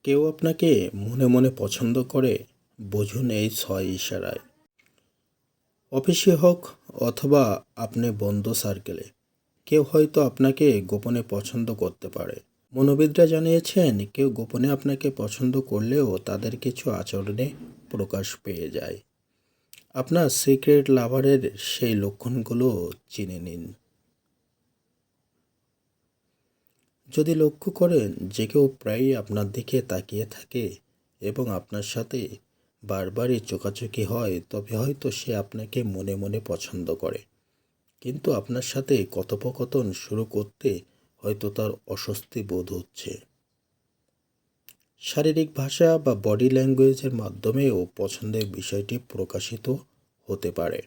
কেউ আপনাকে মনে মনে পছন্দ করে, বুঝুন এই ৬ ইশারায়। অফিসে হোক অথবা আপনি বন্ধু সার্কেলে, কেউ হয়তো আপনাকে গোপনে পছন্দ করতে পারে। মনোবিদরা জানিয়েছেন, কেউ গোপনে আপনাকে পছন্দ করলেও তাদের কিছু আচরণে প্রকাশ পেয়ে যায়। আপনার সিক্রেট লাভারের সেই লক্ষণগুলো চিনে নিন। যদি লক্ষ্য করেন যে কেউ প্রায়ই আপনার দিকে তাকিয়ে থাকে এবং আপনার সাথে বারবারই চোখাচোখি হয়, তবে হয়তো সে আপনাকে মনে মনে পছন্দ করে, কিন্তু আপনার সাথে কথোপকথন শুরু করতে হয়তো তার অস্বস্তি বোধ হচ্ছে। শারীরিক ভাষা বা বডি ল্যাঙ্গুয়েজের মাধ্যমেও পছন্দের বিষয়টি প্রকাশিত হতে পারে।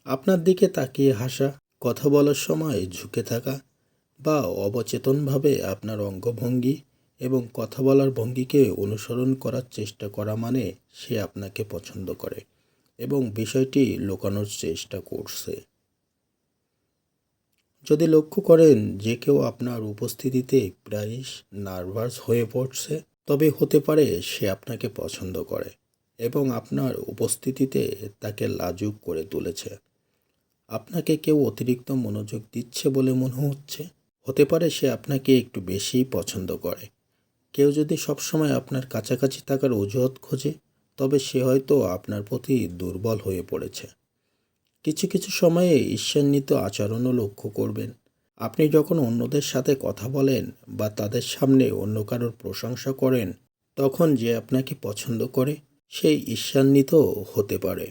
আপনার দিকে তাকিয়ে হাসা, কথা বলার সময় ঝুঁকে থাকা বা অবচেতনভাবে আপনার অঙ্গভঙ্গি এবং কথা বলার ভঙ্গিকে অনুসরণ করার চেষ্টা করা মানে সে আপনাকে পছন্দ করে এবং বিষয়টি লুকানোর চেষ্টা করছে। যদি লক্ষ্য করেন যে কেউ আপনার উপস্থিতিতে প্রায়ই নার্ভাস হয়ে পড়ছে, তবে হতে পারে সে আপনাকে পছন্দ করে এবং আপনার উপস্থিতিতে তাকে লাজুক করে তুলেছে। আপনাকে কেউ অতিরিক্ত মনোযোগ দিচ্ছে বলে মনে হচ্ছে, হতে পারে সে আপনাকে একটু বেশিই পছন্দ করে। কেউ যদি সবসময় আপনার কাছাকাছি থাকার অজুহাত খোঁজে, তবে সে হয়তো আপনার প্রতি দুর্বল হয়ে পড়েছে। কিছু কিছু সময়ে ঈর্ষান্বিত আচরণও লক্ষ্য করবেন। আপনি যখন অন্যদের সাথে কথা বলেন বা তাদের সামনে অন্য কারোর প্রশংসা করেন, তখন যে আপনাকে পছন্দ করে সেই ঈর্ষান্বিত হতে পারে।